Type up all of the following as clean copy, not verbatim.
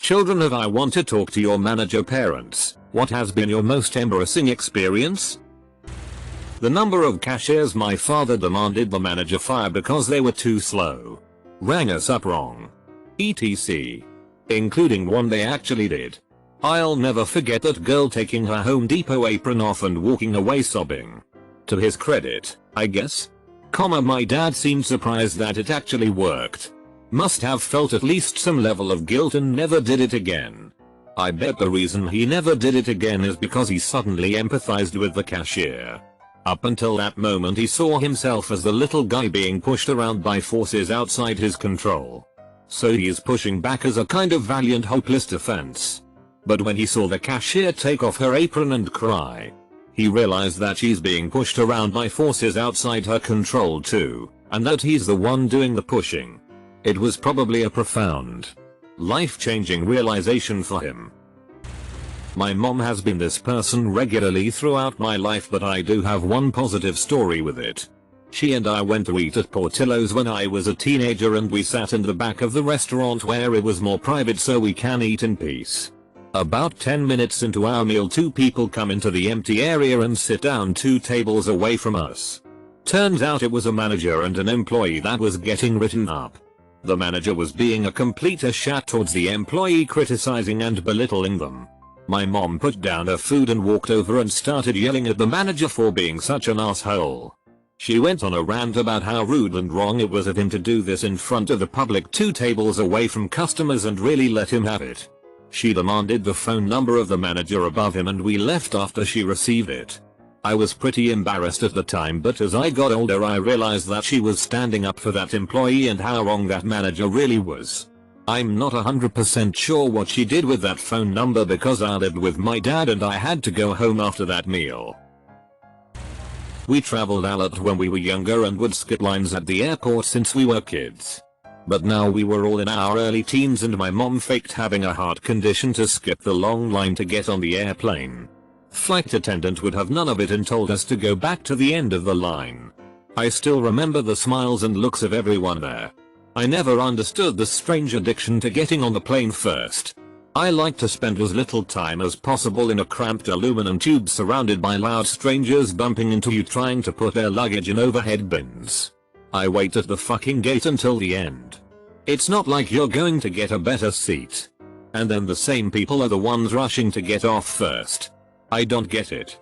Children of I want to talk to your manager parents. What has been your most embarrassing experience? The number of cashiers my father demanded the manager fire because they were too slow. Rang us up wrong. etc. Including one they actually did. I'll never forget that girl taking her Home Depot apron off and walking away sobbing. To his credit, I guess. My dad seemed surprised that it actually worked. Must have felt at least some level of guilt and never did it again. I bet the reason he never did it again is because he suddenly empathized with the cashier. Up until that moment he saw himself as the little guy being pushed around by forces outside his control. So he is pushing back as a kind of valiant hopeless defense. But when he saw the cashier take off her apron and cry, he realized that she's being pushed around by forces outside her control too, and that he's the one doing the pushing. It was probably a profound, life-changing realization for him. My mom has been this person regularly throughout my life, but I do have one positive story with it. She and I went to eat at Portillo's when I was a teenager, and we sat in the back of the restaurant where it was more private so we can eat in peace. About 10 minutes into our meal, two people come into the empty area and sit down 2 tables away from us. Turns out it was a manager and an employee that was getting written up. The manager was being a complete shat towards the employee, criticizing and belittling them. My mom put down her food and walked over and started yelling at the manager for being such an asshole. She went on a rant about how rude and wrong it was of him to do this in front of the public 2 tables away from customers and really let him have it. She demanded the phone number of the manager above him and we left after she received it. I was pretty embarrassed at the time, but as I got older I realized that she was standing up for that employee and how wrong that manager really was. I'm not 100% sure what she did with that phone number because I lived with my dad and I had to go home after that meal. We traveled a lot when we were younger and would skip lines at the airport since we were kids. But now we were all in our early teens and my mom faked having a heart condition to skip the long line to get on the airplane. Flight attendant would have none of it and told us to go back to the end of the line. I still remember the smiles and looks of everyone there. I never understood the strange addiction to getting on the plane first. I like to spend as little time as possible in a cramped aluminum tube surrounded by loud strangers bumping into you trying to put their luggage in overhead bins. I wait at the fucking gate until the end. It's not like you're going to get a better seat. And then the same people are the ones rushing to get off first. I don't get it.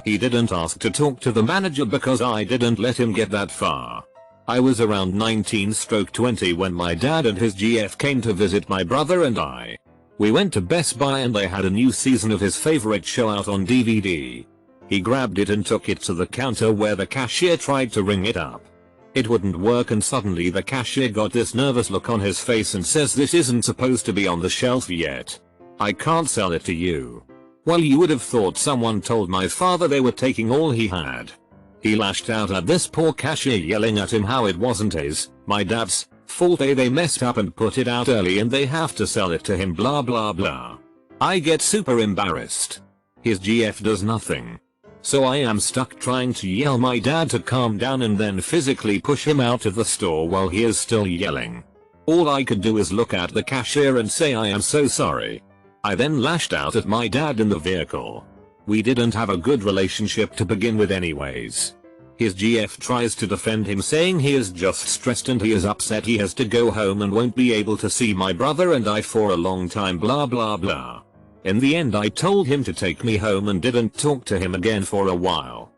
He didn't ask to talk to the manager because I didn't let him get that far. I was around 19-20 when my dad and his GF came to visit my brother and I. We went to Best Buy and they had a new season of his favorite show out on DVD. He grabbed it and took it to the counter where the cashier tried to ring it up. It wouldn't work and suddenly the cashier got this nervous look on his face and says, "This isn't supposed to be on the shelf yet. I can't sell it to you." Well, you would have thought someone told my father they were taking all he had. He lashed out at this poor cashier, yelling at him how it wasn't his, my dad's, fault they messed up and put it out early and they have to sell it to him, blah blah blah. I get super embarrassed. His GF does nothing. So I am stuck trying to yell my dad to calm down and then physically push him out of the store while he is still yelling. All I could do is look at the cashier and say I am so sorry. I then lashed out at my dad in the vehicle. We didn't have a good relationship to begin with anyways. His GF tries to defend him saying he is just stressed and he is upset he has to go home and won't be able to see my brother and I for a long time, blah blah blah. In the end I told him to take me home and didn't talk to him again for a while.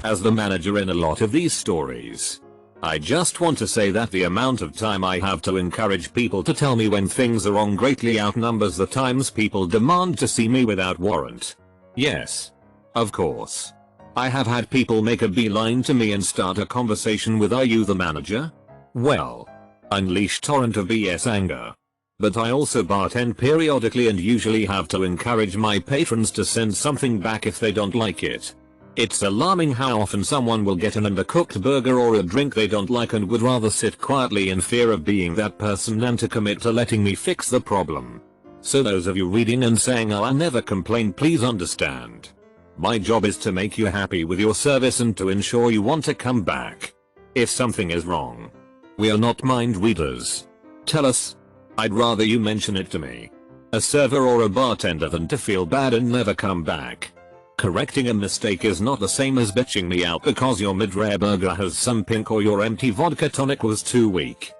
As the manager in a lot of these stories, I just want to say that the amount of time I have to encourage people to tell me when things are wrong greatly outnumbers the times people demand to see me without warrant. Yes. Of course. I have had people make a beeline to me and start a conversation with, "Are you the manager?" Well, unleash torrent of BS anger. But I also bartend periodically and usually have to encourage my patrons to send something back if they don't like it. It's alarming how often someone will get an undercooked burger or a drink they don't like and would rather sit quietly in fear of being that person than to commit to letting me fix the problem. So those of you reading and saying, "Oh, I never complain," please understand. My job is to make you happy with your service and to ensure you want to come back. If something is wrong, we are not mind readers. Tell us. I'd rather you mention it to me, a server or a bartender, than to feel bad and never come back. Correcting a mistake is not the same as bitching me out because your mid-rare burger has some pink or your empty vodka tonic was too weak.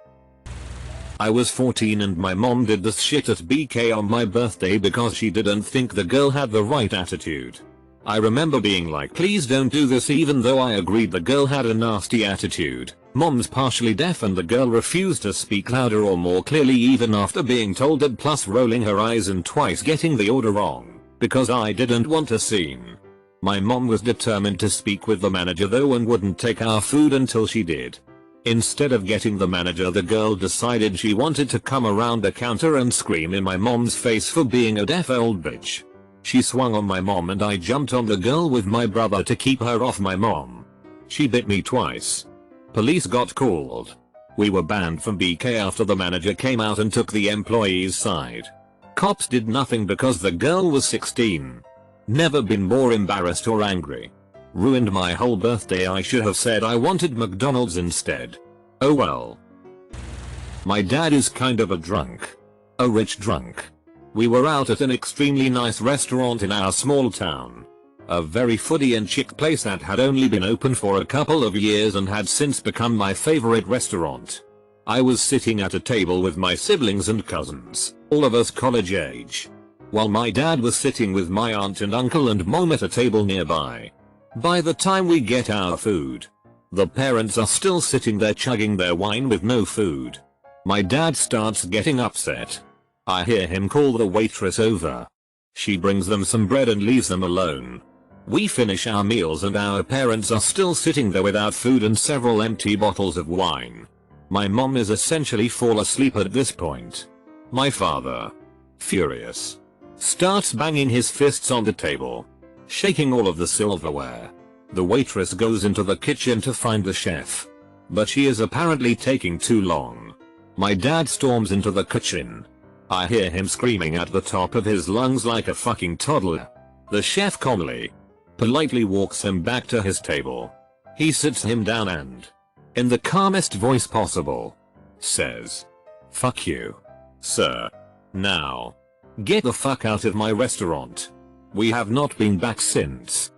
I was 14 and my mom did this shit at BK on my birthday because she didn't think the girl had the right attitude. I remember being like, please don't do this, even though I agreed the girl had a nasty attitude. Mom's partially deaf and the girl refused to speak louder or more clearly even after being told that, plus rolling her eyes and twice getting the order wrong, because I didn't want a scene. My mom was determined to speak with the manager though and wouldn't take our food until she did. Instead of getting the manager, the girl decided she wanted to come around the counter and scream in my mom's face for being a deaf old bitch. She swung on my mom and I jumped on the girl with my brother to keep her off my mom. She bit me twice. Police got called. We were banned from BK after the manager came out and took the employee's side. Cops did nothing because the girl was 16. Never been more embarrassed or angry. Ruined my whole birthday. I should have said I wanted McDonald's instead. Oh well. My dad is kind of a drunk. A rich drunk. We were out at an extremely nice restaurant in our small town. A very foodie and chic place that had only been open for a couple of years and had since become my favorite restaurant. I was sitting at a table with my siblings and cousins, all of us college age, while my dad was sitting with my aunt and uncle and mom at a table nearby. By the time we get our food, the parents are still sitting there chugging their wine with no food. My dad starts getting upset. I hear him call the waitress over. She brings them some bread and leaves them alone. We finish our meals and our parents are still sitting there without food and several empty bottles of wine. My mom is essentially fall asleep at this point. My father, furious, starts banging his fists on the table, shaking all of the silverware. The waitress goes into the kitchen to find the chef, but she is apparently taking too long. My dad storms into the kitchen. I hear him screaming at the top of his lungs like a fucking toddler. The chef calmly, politely walks him back to his table. He sits him down and, in the calmest voice possible, says, "Fuck you, sir. Now, get the fuck out of my restaurant." We have not been back since.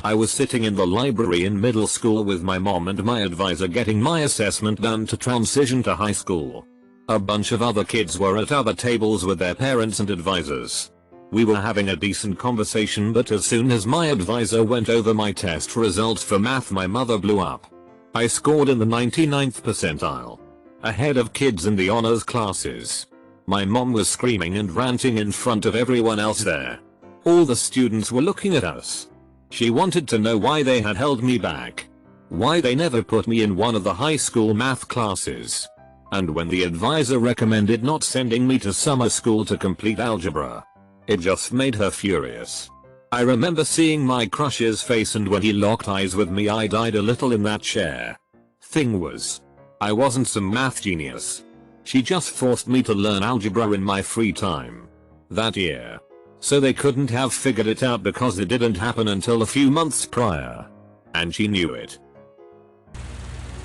I was sitting in the library in middle school with my mom and my advisor getting my assessment done to transition to high school. A bunch of other kids were at other tables with their parents and advisors. We were having a decent conversation, but as soon as my advisor went over my test results for math, my mother blew up. I scored in the 99th percentile, ahead of kids in the honors classes. My mom was screaming and ranting in front of everyone else there. All the students were looking at us. She wanted to know why they had held me back, why they never put me in one of the high school math classes. And when the advisor recommended not sending me to summer school to complete algebra, it just made her furious. I remember seeing my crush's face, and when he locked eyes with me I died a little in that chair. Thing was, I wasn't some math genius. She just forced me to learn algebra in my free time that year. So they couldn't have figured it out because it didn't happen until a few months prior. And she knew it.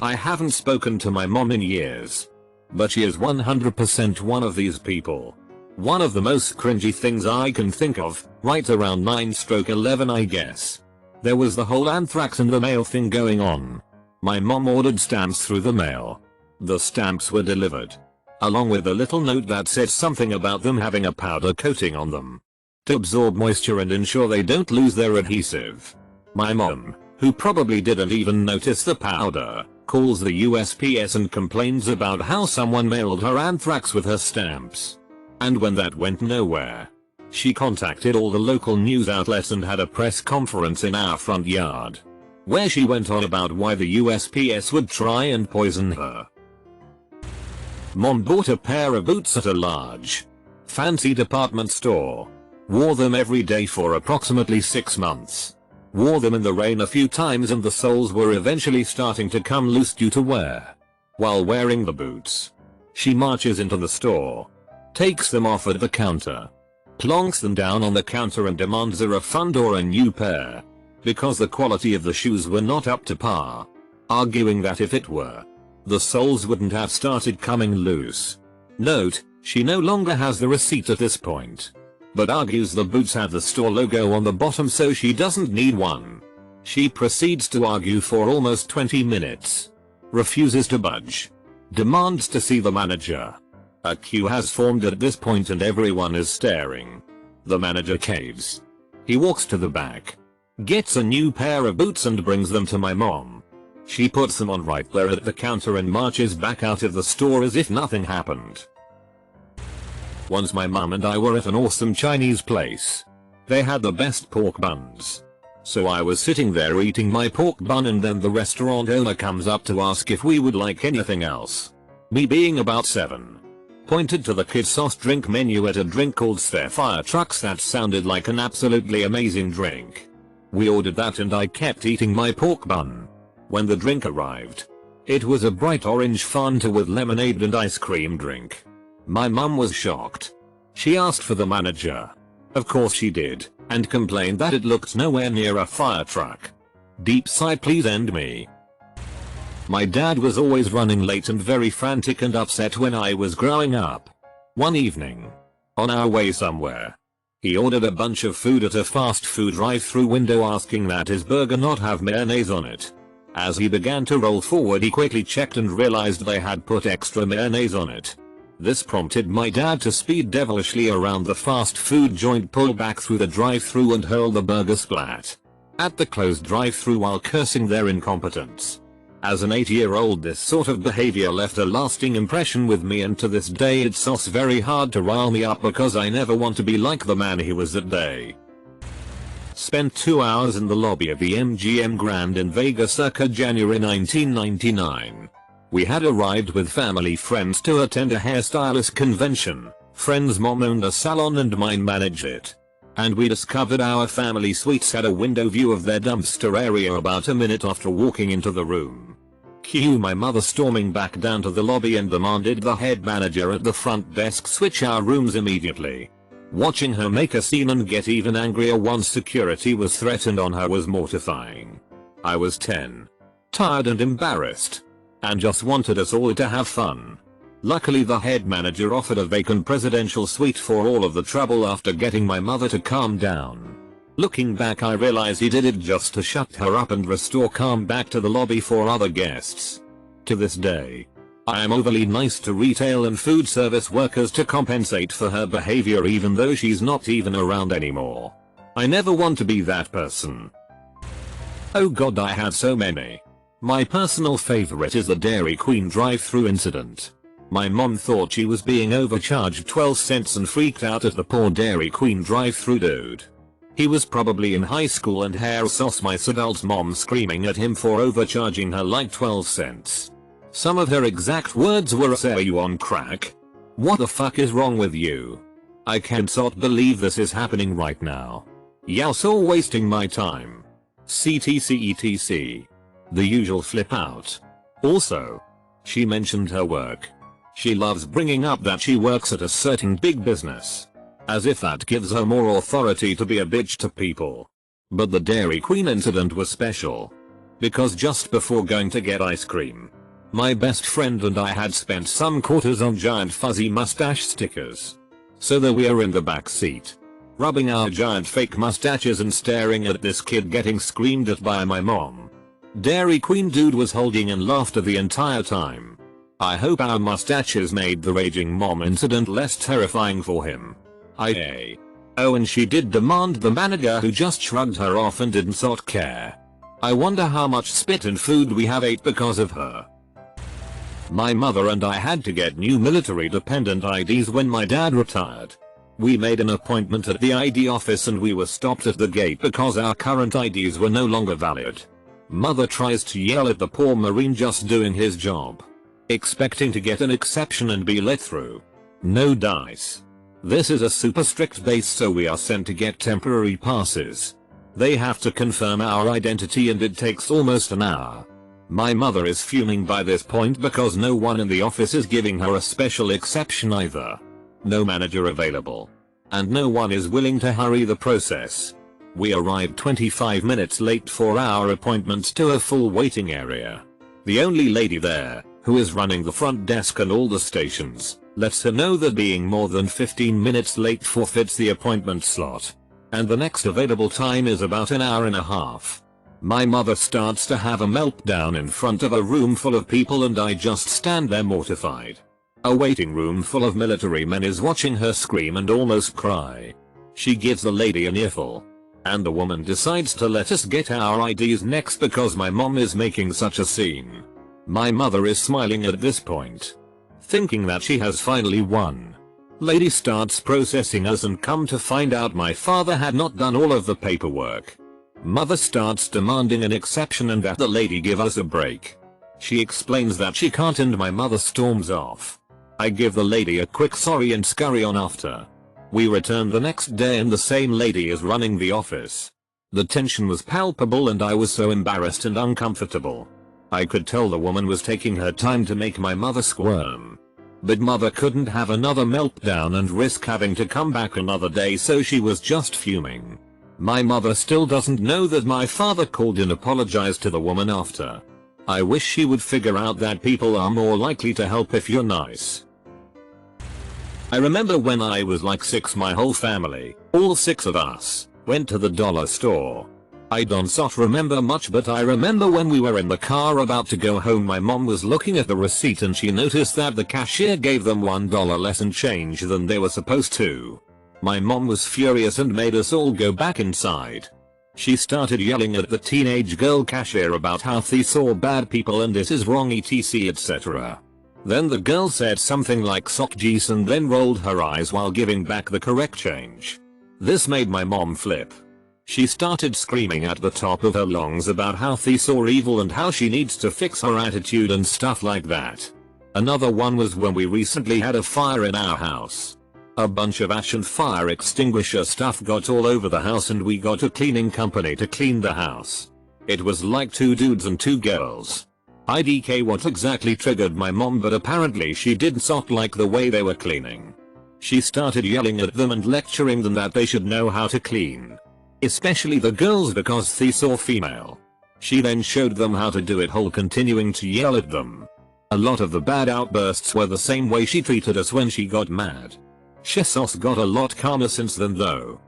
I haven't spoken to my mom in years, but she is 100% one of these people. One of the most cringy things I can think of, right around 9/11 I guess. There was the whole anthrax in the mail thing going on. My mom ordered stamps through the mail. The stamps were delivered, along with a little note that said something about them having a powder coating on them to absorb moisture and ensure they don't lose their adhesive. My mom, who probably didn't even notice the powder, calls the USPS and complains about how someone mailed her anthrax with her stamps. And when that went nowhere, she contacted all the local news outlets and had a press conference in our front yard, where she went on about why the USPS would try and poison her. Mom bought a pair of boots at a large, fancy department store. Wore them every day for approximately 6 months. Wore them in the rain a few times and the soles were eventually starting to come loose due to wear. While wearing the boots, she marches into the store, takes them off at the counter, plonks them down on the counter and demands a refund or a new pair, because the quality of the shoes were not up to par, arguing that if it were, the soles wouldn't have started coming loose. Note, she no longer has the receipt at this point, but argues the boots have the store logo on the bottom so she doesn't need one. She proceeds to argue for almost 20 minutes. Refuses to budge. Demands to see the manager. A queue has formed at this point and everyone is staring. The manager caves. He walks to the back, gets a new pair of boots and brings them to my mom. She puts them on right there at the counter and marches back out of the store as if nothing happened. Once my mum and I were at an awesome Chinese place. They had the best pork buns. So I was sitting there eating my pork bun and then the restaurant owner comes up to ask if we would like anything else. Me being about 7. Pointed to the kid sauce drink menu at a drink called Spare Fire Trucks that sounded like an absolutely amazing drink. We ordered that and I kept eating my pork bun. When the drink arrived, it was a bright orange Fanta with lemonade and ice cream drink. My mum was shocked. She asked for the manager. Of course she did, and complained that it looked nowhere near a fire truck. Deep sigh please end me. My dad was always running late and very frantic and upset when I was growing up. One evening, on our way somewhere, he ordered a bunch of food at a fast food drive-thru window asking that his burger not have mayonnaise on it. As he began to roll forward he quickly checked and realized they had put extra mayonnaise on it. This prompted my dad to speed devilishly around the fast food joint, pull back through the drive-thru and hurl the burger splat at the closed drive-thru while cursing their incompetence. As an 8-year-old this sort of behavior left a lasting impression with me and to this day it's very hard to rile me up because I never want to be like the man he was that day. Spent 2 hours in the lobby of the MGM Grand in Vegas circa January 1999. We had arrived with family friends to attend a hairstylist convention. Friend's mom owned a salon and mine managed it. And we discovered our family suites had a window view of their dumpster area about a minute after walking into the room. Cue my mother storming back down to the lobby and demanded the head manager at the front desk switch our rooms immediately. Watching her make a scene and get even angrier once security was threatened on her was mortifying. I was 10. Tired and embarrassed. And just wanted us all to have fun. Luckily the head manager offered a vacant presidential suite for all of the trouble after getting my mother to calm down. Looking back I realize he did it just to shut her up and restore calm back to the lobby for other guests. To this day, I am overly nice to retail and food service workers to compensate for her behavior even though she's not even around anymore. I never want to be that person. Oh god, I had so many. My personal favorite is the Dairy Queen drive-thru incident. My mom thought she was being overcharged 12 cents and freaked out at the poor Dairy Queen drive-thru dude. He was probably in high school and hair sauce my adult mom screaming at him for overcharging her like 12 cents. Some of her exact words were, "Are you on crack? What the fuck is wrong with you? I can't believe this is happening right now. You're so wasting my time. CTC. The usual flip out. Also, she mentioned her work. She loves bringing up that she works at a certain big business. As if that gives her more authority to be a bitch to people. But the Dairy Queen incident was special. Because just before going to get ice cream, my best friend and I had spent some quarters on giant fuzzy mustache stickers. So that we are in the back seat, rubbing our giant fake mustaches and staring at this kid getting screamed at by my mom. Dairy Queen dude was holding in laughter the entire time. I hope our mustaches made the raging mom incident less terrifying for him. Oh, and she did demand the manager who just shrugged her off and didn't care. I wonder how much spit and food we have ate because of her. My mother and I had to get new military dependent IDs when my dad retired. We made an appointment at the ID office and we were stopped at the gate because our current IDs were no longer valid. Mother tries to yell at the poor Marine just doing his job, expecting to get an exception and be let through. No dice. This is a super strict base, so we are sent to get temporary passes. They have to confirm our identity and it takes almost an hour. My mother is fuming by this point because no one in the office is giving her a special exception either. No manager available. And no one is willing to hurry the process. We arrived 25 minutes late for our appointment to a full waiting area. The only lady there, who is running the front desk and all the stations, lets her know that being more than 15 minutes late forfeits the appointment slot. And the next available time is about an hour and a half. My mother starts to have a meltdown in front of a room full of people and I just stand there mortified. A waiting room full of military men is watching her scream and almost cry. She gives the lady an earful. And the woman decides to let us get our IDs next because my mom is making such a scene. My mother is smiling at this point, thinking that she has finally won. Lady starts processing us and come to find out my father had not done all of the paperwork. Mother starts demanding an exception and that the lady give us a break. She explains that she can't and my mother storms off. I give the lady a quick sorry and scurry on after. We return the next day and the same lady is running the office. The tension was palpable and I was so embarrassed and uncomfortable. I could tell the woman was taking her time to make my mother squirm. But mother couldn't have another meltdown and risk having to come back another day, so she was just fuming. My mother still doesn't know that my father called and apologized to the woman after. I wish she would figure out that people are more likely to help if you're nice. I remember when I was like 6, my whole family, all 6 of us, went to the dollar store. I don't remember much, but I remember when we were in the car about to go home, my mom was looking at the receipt and she noticed that the cashier gave them $1 less in change than they were supposed to. My mom was furious and made us all go back inside. She started yelling at the teenage girl cashier about how they saw bad people and this is wrong etc etc. Then the girl said something like "sock jeez" and then rolled her eyes while giving back the correct change. This made my mom flip. She started screaming at the top of her lungs about how they saw evil and how she needs to fix her attitude and stuff like that. Another one was when we recently had a fire in our house. A bunch of ash and fire extinguisher stuff got all over the house and we got a cleaning company to clean the house. It was like 2 dudes and 2 girls. IDK what exactly triggered my mom, but apparently she didn't like the way they were cleaning. She started yelling at them and lecturing them that they should know how to clean. Especially the girls because they saw female. She then showed them how to do it whole, continuing to yell at them. A lot of the bad outbursts were the same way she treated us when she got mad. Jesus got a lot calmer since then though.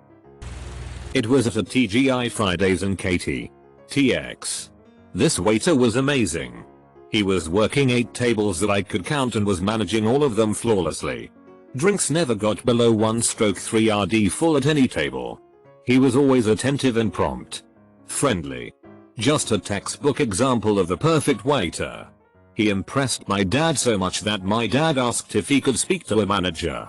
It was at a TGI Fridays in KTX. This waiter was amazing. He was working 8 tables that I could count and was managing all of them flawlessly. Drinks never got below 1/3 RD full at any table. He was always attentive and prompt. Friendly. Just a textbook example of the perfect waiter. He impressed my dad so much that my dad asked if he could speak to a manager.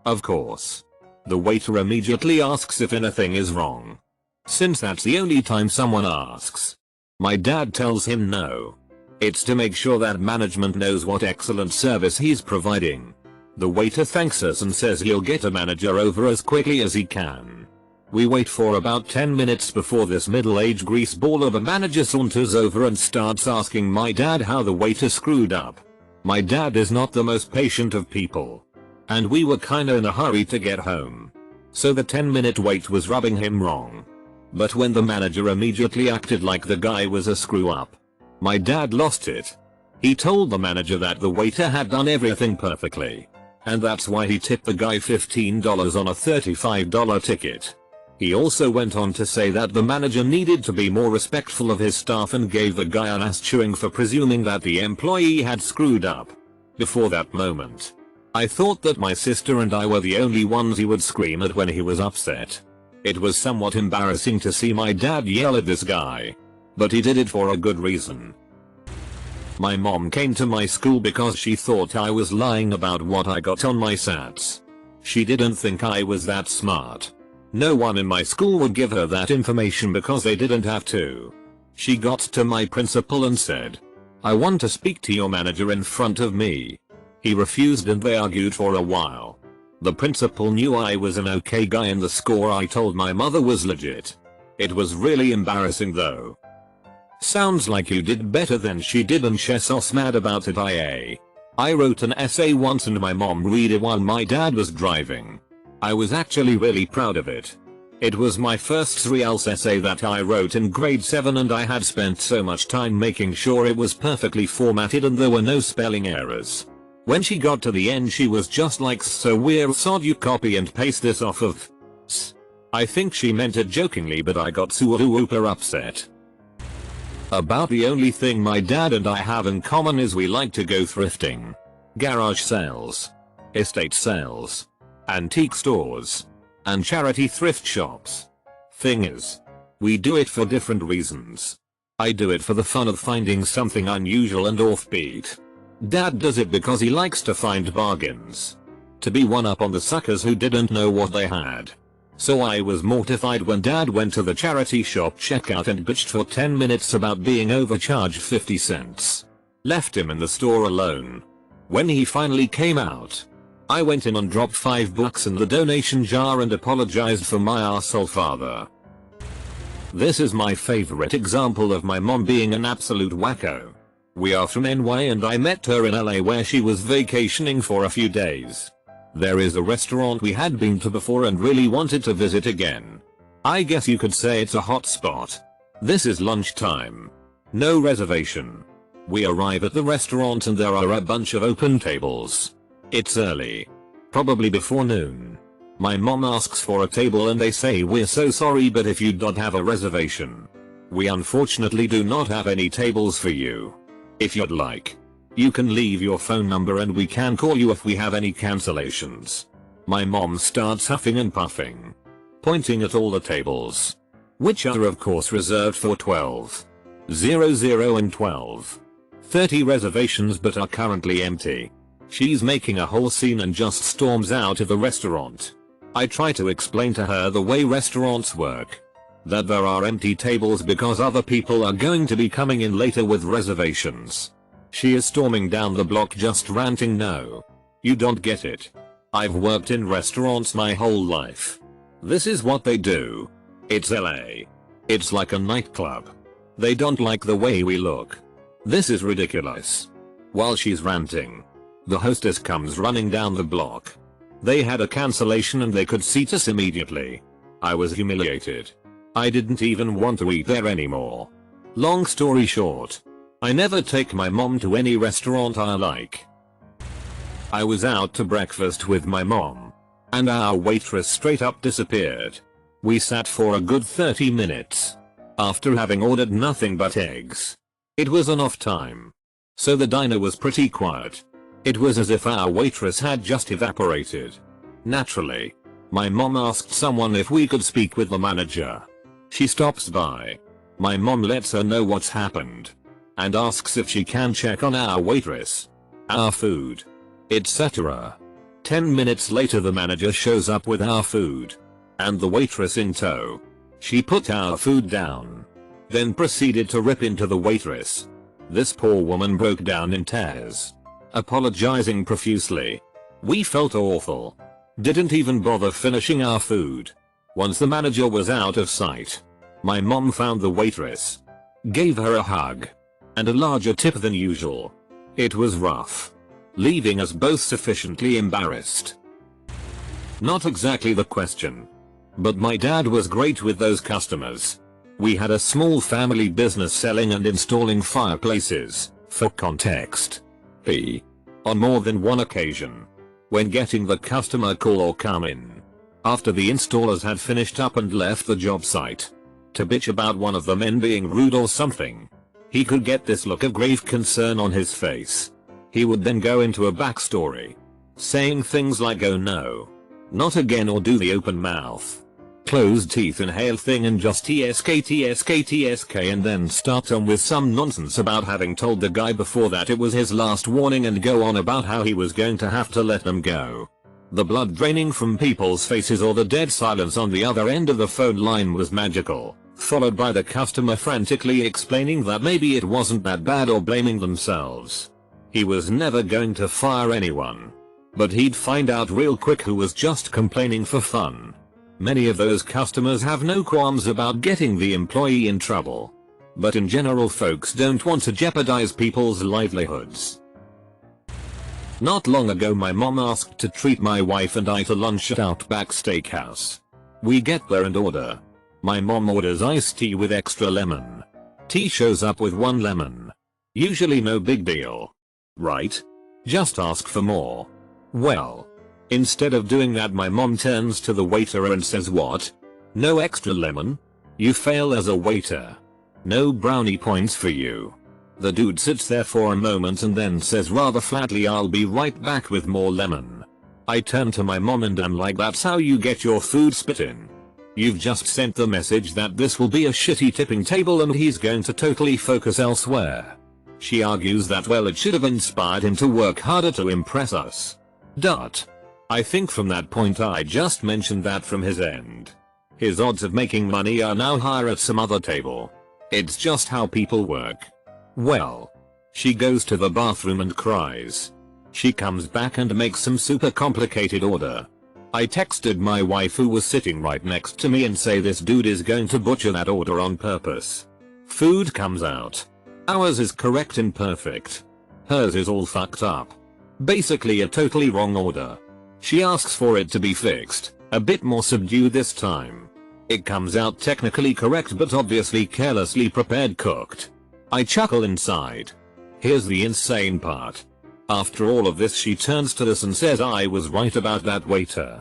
Of course. The waiter immediately asks if anything is wrong. Since that's the only time someone asks, my dad tells him no. It's to make sure that management knows what excellent service he's providing. The waiter thanks us and says he'll get a manager over as quickly as he can. We wait for about 10 minutes before this middle-aged greaseball of a manager saunters over and starts asking my dad how the waiter screwed up. My dad is not the most patient of people. And we were kinda in a hurry to get home. So the 10-minute wait was rubbing him wrong. But when the manager immediately acted like the guy was a screw up, my dad lost it. He told the manager that the waiter had done everything perfectly. And that's why he tipped the guy $15 on a $35 ticket. He also went on to say that the manager needed to be more respectful of his staff and gave the guy an ass chewing for presuming that the employee had screwed up. Before that moment, I thought that my sister and I were the only ones he would scream at when he was upset. It was somewhat embarrassing to see my dad yell at this guy. But he did it for a good reason. My mom came to my school because she thought I was lying about what I got on my SATs. She didn't think I was that smart. No one in my school would give her that information because they didn't have to. She got to my principal and said, "I want to speak to your manager in front of me." He refused and they argued for a while. The principal knew I was an okay guy and the score I told my mother was legit. It was really embarrassing though. Sounds like you did better than she did and she's mad about it. I wrote an essay once and my mom read it while my dad was driving. I was actually really proud of it. It was my first real essay that I wrote in grade 7 and I had spent so much time making sure it was perfectly formatted and there were no spelling errors. When she got to the end she was just like, so weird, sod, you copy and paste this off of I think she meant it jokingly, but I got super upset. About the only thing my dad and I have in common is we like to go thrifting. Garage sales, estate sales, antique stores, and charity thrift shops. Thing is, we do it for different reasons. I do it for the fun of finding something unusual and offbeat. Dad does it because he likes to find bargains. To be one up on the suckers who didn't know what they had. So I was mortified when Dad went to the charity shop checkout and bitched for 10 minutes about being overcharged 50 cents. Left him in the store alone. When he finally came out, I went in and dropped $5 in the donation jar and apologized for my arsehole father. This is my favorite example of my mom being an absolute wacko. We are from NY and I met her in LA where she was vacationing for a few days. There is a restaurant we had been to before and really wanted to visit again. I guess you could say it's a hot spot. This is lunchtime. No reservation. We arrive at the restaurant and there are a bunch of open tables. It's early. Probably before noon. My mom asks for a table and they say, we're so sorry, but if you don't have a reservation, we unfortunately do not have any tables for you. If you'd like, you can leave your phone number and we can call you if we have any cancellations. My mom starts huffing and puffing, pointing at all the tables, which are of course reserved for 12:00 and 12:30 reservations but are currently empty. She's making a whole scene and just storms out of the restaurant. I try to explain to her the way restaurants work, that there are empty tables because other people are going to be coming in later with reservations. She is storming down the block just ranting, no, you don't get it. I've worked in restaurants my whole life. This is what they do. It's LA. It's like a nightclub. They don't like the way we look. This is ridiculous. While she's ranting, the hostess comes running down the block. They had a cancellation and they could seat us immediately. I was humiliated. I didn't even want to eat there anymore. Long story short, I never take my mom to any restaurant I like. I was out to breakfast with my mom, and our waitress straight up disappeared. We sat for a good 30 minutes. After having ordered nothing but eggs. It was an off time, so the diner was pretty quiet. It was as if our waitress had just evaporated. Naturally, my mom asked someone if we could speak with the manager. She stops by. My mom lets her know what's happened, and asks if she can check on our waitress, our food, etc. 10 minutes later the manager shows up with our food, and the waitress in tow. She put our food down, then proceeded to rip into the waitress. This poor woman broke down in tears, apologizing profusely. We felt awful. Didn't even bother finishing our food. Once the manager was out of sight, my mom found the waitress, gave her a hug, and a larger tip than usual. It was rough, leaving us both sufficiently embarrassed. Not exactly the question, but my dad was great with those customers. We had a small family business selling and installing fireplaces. For context, on more than one occasion, when getting the customer call or come in, after the installers had finished up and left the job site, to bitch about one of the men being rude or something, he could get this look of grave concern on his face. He would then go into a backstory, saying things like, oh no, not again, or do the open mouth, closed teeth inhale thing and just tsk, and then start on with some nonsense about having told the guy before that it was his last warning and go on about how he was going to have to let them go. The blood draining from people's faces or the dead silence on the other end of the phone line was magical, followed by the customer frantically explaining that maybe it wasn't that bad or blaming themselves. He was never going to fire anyone, but he'd find out real quick who was just complaining for fun. Many of those customers have no qualms about getting the employee in trouble, but in general folks don't want to jeopardize people's livelihoods. Not long ago my mom asked to treat my wife and I to lunch at Outback Steakhouse. We get there and order. My mom orders iced tea with extra lemon. Tea shows up with 1 lemon. Usually no big deal. Right? Just ask for more. Well, instead of doing that, my mom turns to the waiter and says, "What? No extra lemon? You fail as a waiter. No brownie points for you." The dude sits there for a moment and then says rather flatly, "I'll be right back with more lemon." I turn to my mom and I'm like, "That's how you get your food spit in? You've just sent the message that this will be a shitty tipping table and he's going to totally focus elsewhere." She argues that, well, it should have inspired him to work harder to impress us. I think from that point I just mentioned that from his end, his odds of making money are now higher at some other table. It's just how people work. Well, she goes to the bathroom and cries. She comes back and makes some super complicated order. I texted my wife, who was sitting right next to me, and say, "This dude is going to butcher that order on purpose." Food comes out. Ours is correct and perfect. Hers is all fucked up. Basically a totally wrong order. She asks for it to be fixed, a bit more subdued this time. It comes out technically correct but obviously carelessly prepared cooked. I chuckle inside. Here's the insane part. After all of this, she turns to us and says, "I was right about that waiter.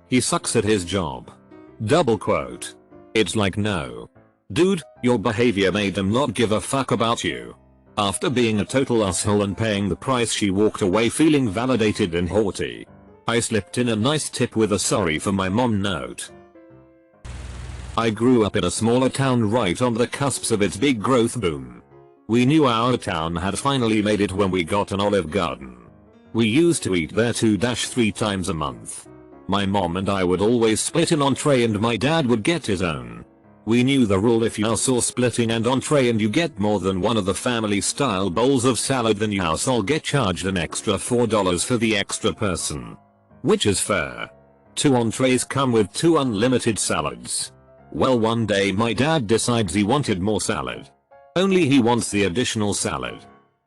He sucks at his job." Double quote. It's like, no. Dude, your behavior made them not give a fuck about you. After being a total asshole and paying the price, she walked away feeling validated and haughty. I slipped in a nice tip with a "sorry for my mom" note. I grew up in a smaller town right on the cusps of its big growth boom. We knew our town had finally made it when we got an Olive Garden. We used to eat there 2-3 times a month. My mom and I would always split an entree and my dad would get his own. We knew the rule: if you saw splitting an entree and you get more than one of the family style bowls of salad, then you all get charged an extra $4 for the extra person. Which is fair. 2 entrees come with 2 unlimited salads. Well, one day my dad decides he wanted more salad. Only he wants the additional salad.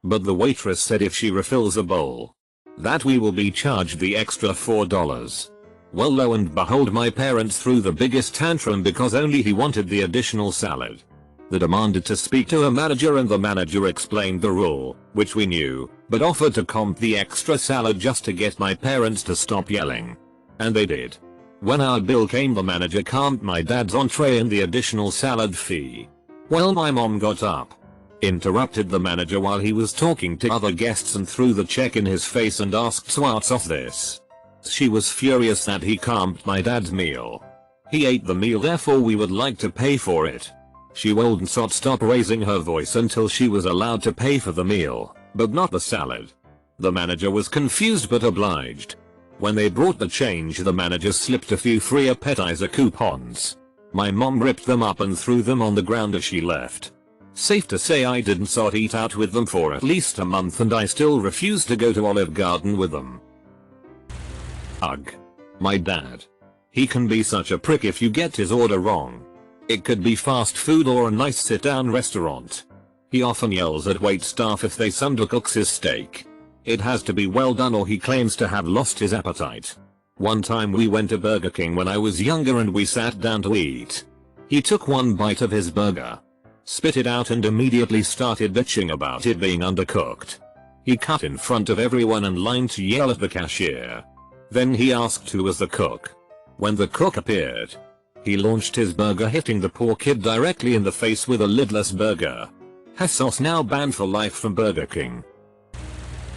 But the waitress said if she refills a bowl, that we will be charged the extra $4. Well, lo and behold, my parents threw the biggest tantrum because only he wanted the additional salad. They demanded to speak to a manager and the manager explained the rule, which we knew, but offered to comp the extra salad just to get my parents to stop yelling. And they did. When our bill came, the manager comped my dad's entree and the additional salad fee. Well, my mom got up, interrupted the manager while he was talking to other guests and threw the check in his face and asked, "So what's off this?" She was furious that he comped my dad's meal. He ate the meal, therefore we would like to pay for it. She wouldn't stop raising her voice until she was allowed to pay for the meal, but not the salad. The manager was confused but obliged. When they brought the change, the manager slipped a few free appetizer coupons. My mom ripped them up and threw them on the ground as she left. Safe to say I didn't eat out with them for at least a month, and I still refuse to go to Olive Garden with them. Ugh. My dad. He can be such a prick if you get his order wrong. It could be fast food or a nice sit-down restaurant. He often yells at waitstaff if they undercooks his steak. It has to be well done or he claims to have lost his appetite. One time we went to Burger King when I was younger and we sat down to eat. He took one bite of his burger, spit it out and immediately started bitching about it being undercooked. He cut in front of everyone in line to yell at the cashier. Then he asked who was the cook. When the cook appeared, he launched his burger, hitting the poor kid directly in the face with a lidless burger. Jesus now banned for life from Burger King.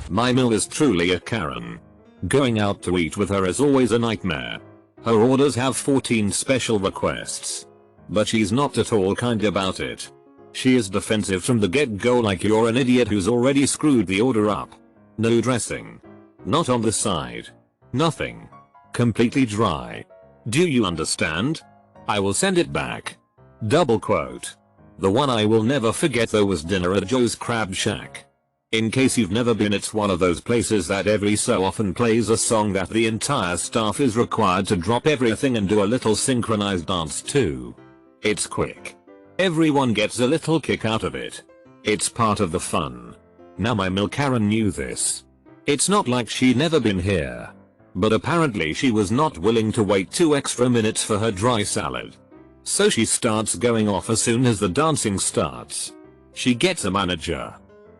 My meal is truly a Karen. Going out to eat with her is always a nightmare. Her orders have 14 special requests, but she's not at all kind about it. She is defensive from the get-go, like you're an idiot who's already screwed the order up. No dressing. Not on the side. Nothing. Completely dry. Do you understand? I will send it back. Double quote. The one I will never forget though was dinner at Joe's Crab Shack. In case you've never been, it's one of those places that every so often plays a song that the entire staff is required to drop everything and do a little synchronized dance to. It's quick. Everyone gets a little kick out of it. It's part of the fun. Now my Karen knew this. It's not like she'd never been here. But apparently she was not willing to wait 2 extra minutes for her dry salad. So she starts going off as soon as the dancing starts. She gets a manager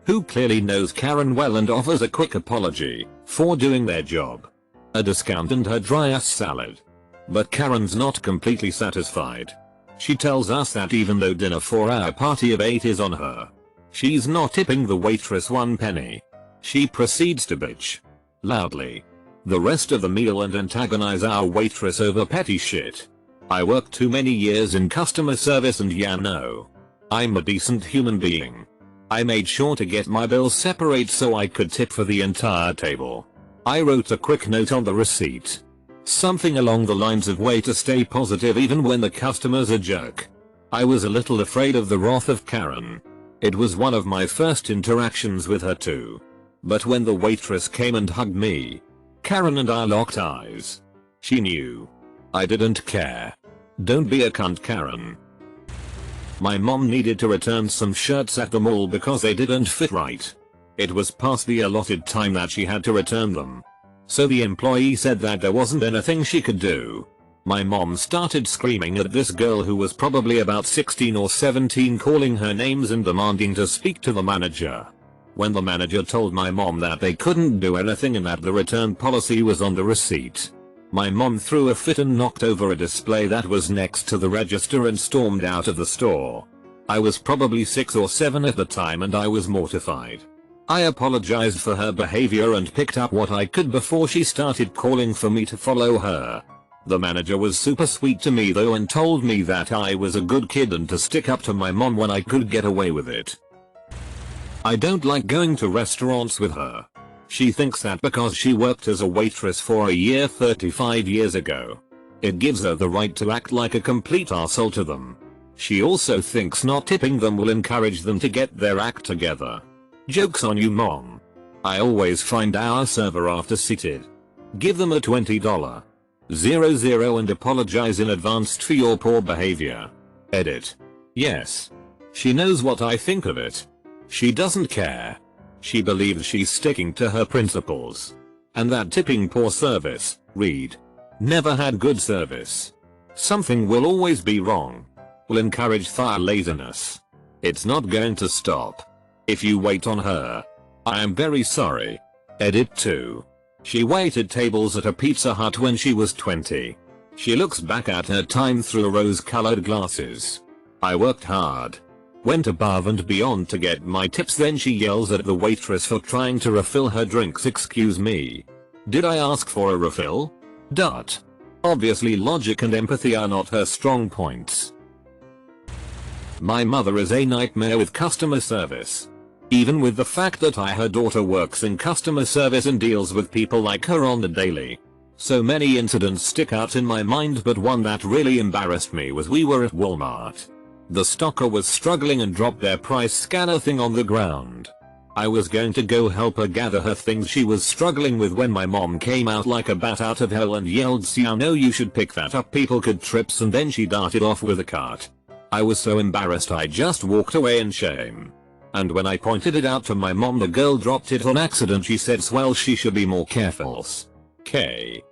who clearly knows Karen well and offers a quick apology for doing their job, a discount and her dry ass salad. But Karen's not completely satisfied. She tells us that even though dinner for our party of 8 is on her, she's not tipping the waitress 1 penny. She proceeds to bitch loudly the rest of the meal and antagonize our waitress over petty shit. I worked too many years in customer service and yeah, no, I'm a decent human being. I made sure to get my bills separate so I could tip for the entire table. I wrote a quick note on the receipt. Something along the lines of way to stay positive even when the customer's a jerk. I was a little afraid of the wrath of Karen. It was one of my first interactions with her too. But when the waitress came and hugged me, Karen and I locked eyes. She knew I didn't care. Don't be a cunt, Karen. My mom needed to return some shirts at the mall because they didn't fit right. It was past the allotted time that she had to return them. So the employee said that there wasn't anything she could do. My mom started screaming at this girl who was probably about 16 or 17, calling her names and demanding to speak to the manager. When the manager told my mom that they couldn't do anything and that the return policy was on the receipt, my mom threw a fit and knocked over a display that was next to the register and stormed out of the store. I was probably 6 or 7 at the time and I was mortified. I apologized for her behavior and picked up what I could before she started calling for me to follow her. The manager was super sweet to me though and told me that I was a good kid and to stick up to my mom when I could get away with it. I don't like going to restaurants with her. She thinks that because she worked as a waitress for a year 35 years ago, it gives her the right to act like a complete arsehole to them. She also thinks not tipping them will encourage them to get their act together. Joke's on you, mom. I always find our server after seated. Give them a $20.00 and apologize in advance for your poor behavior. Edit. Yes. She knows what I think of it. She doesn't care. She believes she's sticking to her principles. And that tipping poor service, read, never had good service. Something will always be wrong. Will encourage fire laziness. It's not going to stop. If you wait on her, I am very sorry. Edit 2. She waited tables at a Pizza Hut when she was 20. She looks back at her time through rose-colored glasses. I worked hard. Went above and beyond to get my tips, then she yells at the waitress for trying to refill her drinks. Excuse me. Did I ask for a refill? Obviously logic and empathy are not her strong points. My mother is a nightmare with customer service. Even with the fact that her daughter works in customer service and deals with people like her on the daily. So many incidents stick out in my mind, but one that really embarrassed me was we were at Walmart. The stocker was struggling and dropped their price scanner thing on the ground. I was going to go help her gather her things she was struggling with when my mom came out like a bat out of hell and yelled, "See, I know you should pick that up, people could trip," and then she darted off with a cart. I was so embarrassed I just walked away in shame. And when I pointed it out to my mom, the girl dropped it on accident. She said, "Well, she should be more careful." K.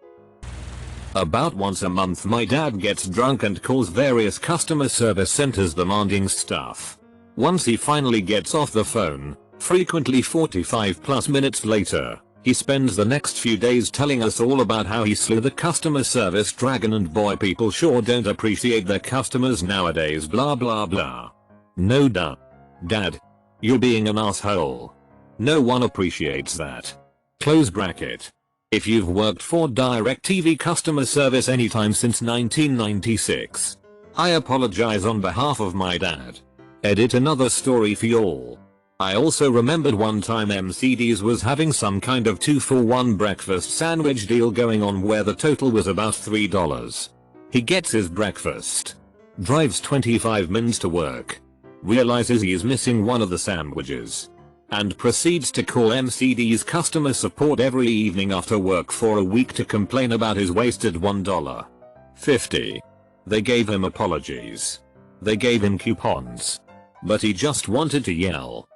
About once a month my dad gets drunk and calls various customer service centers demanding stuff. Once he finally gets off the phone, frequently 45 plus minutes later, he spends the next few days telling us all about how he slew the customer service dragon and boy, people sure don't appreciate their customers nowadays, blah blah blah. No duh. Dad, you're being an asshole. No one appreciates that. Close bracket. If you've worked for DirecTV customer service anytime since 1996, I apologize on behalf of my dad. Edit another story for y'all. I also remembered one time McD's was having some kind of 2-for-1 breakfast sandwich deal going on where the total was about $3. He gets his breakfast, drives 25 minutes to work, realizes he's missing one of the sandwiches, and proceeds to call McD's customer support every evening after work for a week to complain about his wasted $1.50. They gave him apologies. They gave him coupons. But he just wanted to yell.